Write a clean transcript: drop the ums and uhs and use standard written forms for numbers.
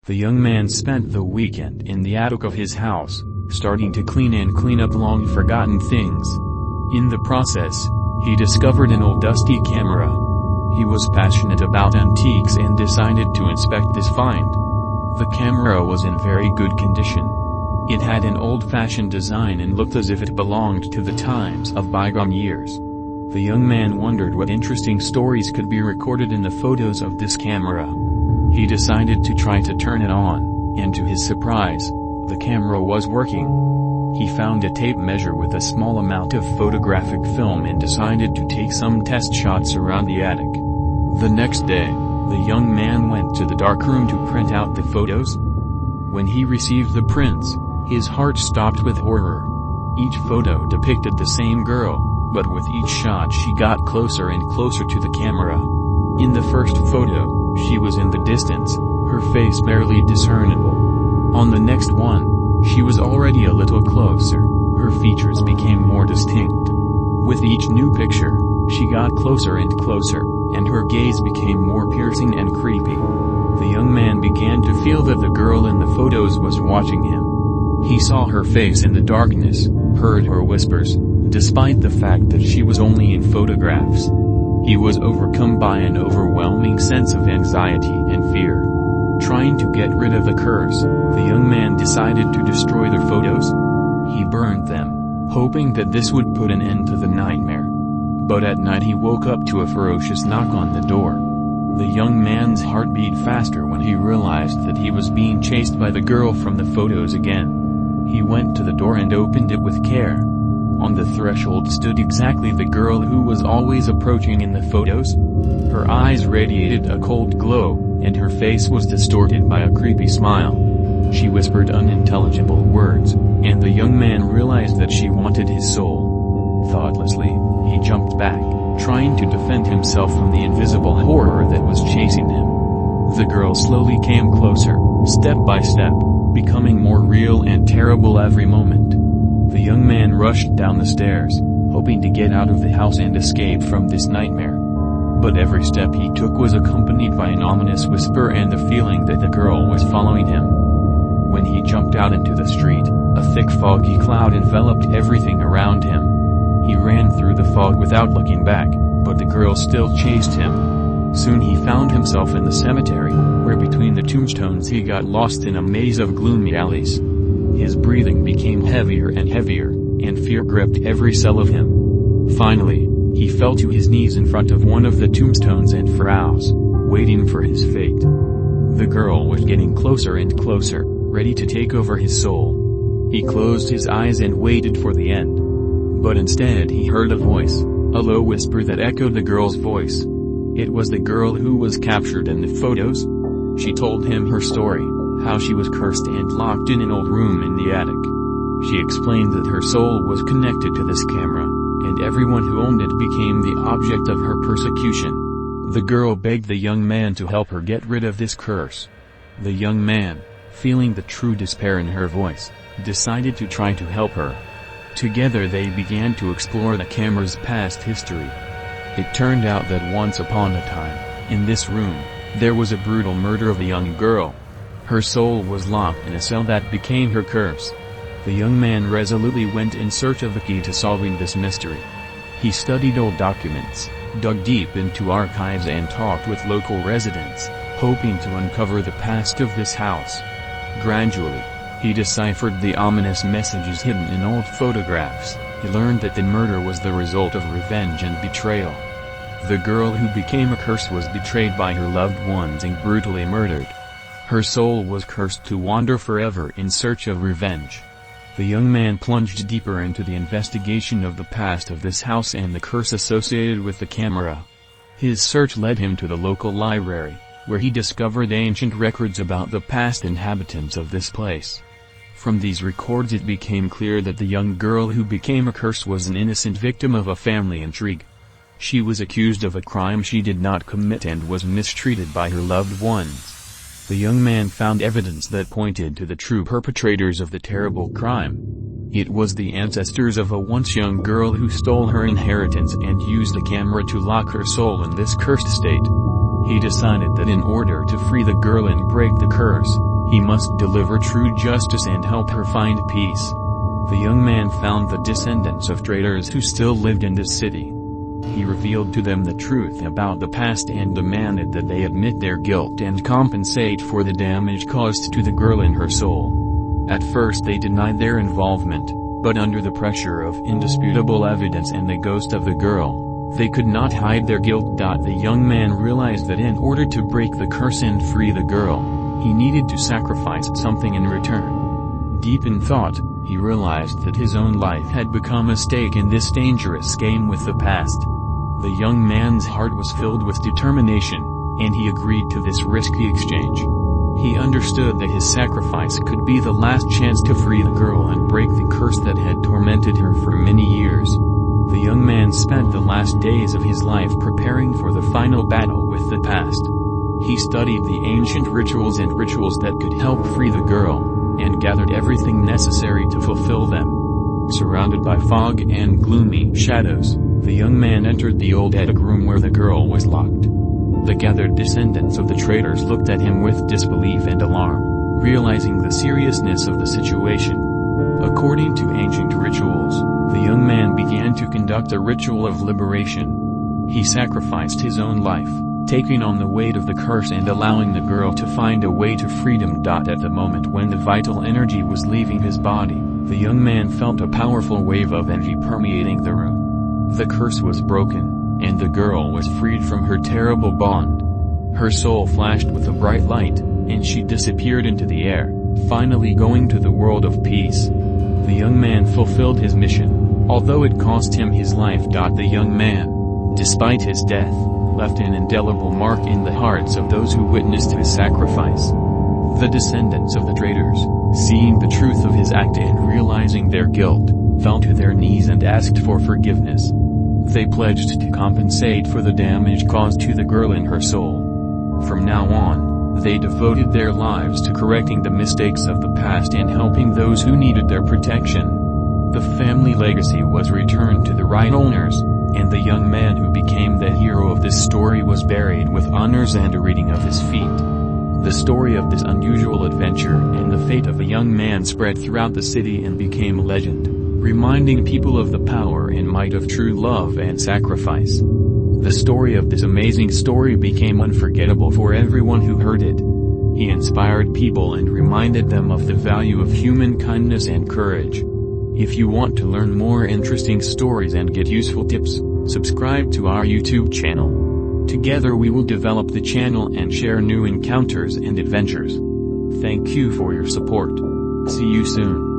The young man spent the weekend in the attic of his house, starting to clean up long-forgotten things. In the process, he discovered an old dusty camera. He was passionate about antiques and decided to inspect this find. The camera was in very good condition. It had an old-fashioned design and looked as if it belonged to the times of bygone years. The young man wondered what interesting stories could be recorded in the photos of this camera. He decided to try to turn it on, and to his surprise, the camera was working. He found a tape measure with a small amount of photographic film and decided to take some test shots around the attic. The next day, the young man went to the darkroom to print out the photos. When he received the prints, his heart stopped with horror. Each photo depicted the same girl, but with each shot she got closer and closer to the camera. In the first photo, she was in the distance, her face barely discernible. On the next one, she was already a little closer, her features became more distinct. With each new picture, she got closer and closer, and her gaze became more piercing and creepy. The young man began to feel that the girl in the photos was watching him. He saw her face in the darkness, heard her whispers, despite the fact that she was only in photographs. He was overcome by an overwhelming sense of anxiety and fear. Trying to get rid of the curse, the young man decided to destroy the photos. He burned them, hoping that this would put an end to the nightmare. But at night he woke up to a ferocious knock on the door. The young man's heart beat faster when he realized that he was being chased by the girl from the photos again. He went to the door and opened it with care. On the threshold stood exactly the girl who was always approaching in the photos. Her eyes radiated a cold glow, and her face was distorted by a creepy smile. She whispered unintelligible words, and the young man realized that she wanted his soul. Thoughtlessly, he jumped back, trying to defend himself from the invisible horror that was chasing him. The girl slowly came closer, step by step, becoming more real and terrible every moment. The young man rushed down the stairs, hoping to get out of the house and escape from this nightmare. But every step he took was accompanied by an ominous whisper and the feeling that the girl was following him. When he jumped out into the street, a thick foggy cloud enveloped everything around him. He ran through the fog without looking back, but the girl still chased him. Soon he found himself in the cemetery, where between the tombstones he got lost in a maze of gloomy alleys. His breathing became heavier and heavier, and fear gripped every cell of him. Finally, he fell to his knees in front of one of the tombstones and froze, waiting for his fate. The girl was getting closer and closer, ready to take over his soul. He closed his eyes and waited for the end. But instead he heard a voice, a low whisper that echoed the girl's voice. It was the girl who was captured in the photos. She told him her story, how she was cursed and locked in an old room in the attic. She explained that her soul was connected to this camera, and everyone who owned it became the object of her persecution. The girl begged the young man to help her get rid of this curse. The young man, feeling the true despair in her voice, decided to try to help her. Together they began to explore the camera's past history. It turned out that once upon a time, in this room, there was a brutal murder of a young girl. Her soul was locked in a cell that became her curse. The young man resolutely went in search of the key to solving this mystery. He studied old documents, dug deep into archives and talked with local residents, hoping to uncover the past of this house. Gradually, he deciphered the ominous messages hidden in old photographs. He learned that the murder was the result of revenge and betrayal. The girl who became a curse was betrayed by her loved ones and brutally murdered. Her soul was cursed to wander forever in search of revenge. The young man plunged deeper into the investigation of the past of this house and the curse associated with the camera. His search led him to the local library, where he discovered ancient records about the past inhabitants of this place. From these records it became clear that the young girl who became a curse was an innocent victim of a family intrigue. She was accused of a crime she did not commit and was mistreated by her loved ones. The young man found evidence that pointed to the true perpetrators of the terrible crime. It was the ancestors of a once young girl who stole her inheritance and used the camera to lock her soul in this cursed state. He decided that in order to free the girl and break the curse, He must deliver true justice and help her find peace. The young man found the descendants of traitors who still lived in this city. He revealed to them the truth about the past and demanded that they admit their guilt and compensate for the damage caused to the girl and her soul. At first they denied their involvement, but under the pressure of indisputable evidence and the ghost of the girl, they could not hide their guilt. The young man realized that in order to break the curse and free the girl, he needed to sacrifice something in return. Deep in thought, he realized that his own life had become a stake in this dangerous game with the past. The young man's heart was filled with determination, and he agreed to this risky exchange. He understood that his sacrifice could be the last chance to free the girl and break the curse that had tormented her for many years. The young man spent the last days of his life preparing for the final battle with the past. He studied the ancient rituals that could help free the girl, and gathered everything necessary to fulfill them. Surrounded by fog and gloomy shadows, the young man entered the old attic room where the girl was locked. The gathered descendants of the traitors looked at him with disbelief and alarm, realizing the seriousness of the situation. According to ancient rituals, the young man began to conduct a ritual of liberation. He sacrificed his own life, taking on the weight of the curse and allowing the girl to find a way to freedom. At the moment when the vital energy was leaving his body, the young man felt a powerful wave of energy permeating the room. The curse was broken, and the girl was freed from her terrible bond. Her soul flashed with a bright light, and she disappeared into the air, finally going to the world of peace. The young man fulfilled his mission, although it cost him his life. The young man, despite his death, left an indelible mark in the hearts of those who witnessed his sacrifice. The descendants of the traitors, seeing the truth of his act and realizing their guilt, fell to their knees and asked for forgiveness. They pledged to compensate for the damage caused to the girl and her soul. From now on, they devoted their lives to correcting the mistakes of the past and helping those who needed their protection. The family legacy was returned to the right owners, and the young man who became the hero of this story was buried with honors and a reading of his feet. The story of this unusual adventure and the fate of a young man spread throughout the city and became a legend, reminding people of the power and might of true love and sacrifice. The story of this amazing story became unforgettable for everyone who heard it. He inspired people and reminded them of the value of human kindness and courage. If you want to learn more interesting stories and get useful tips, subscribe to our YouTube channel. Together we will develop the channel and share new encounters and adventures. Thank you for your support. See you soon.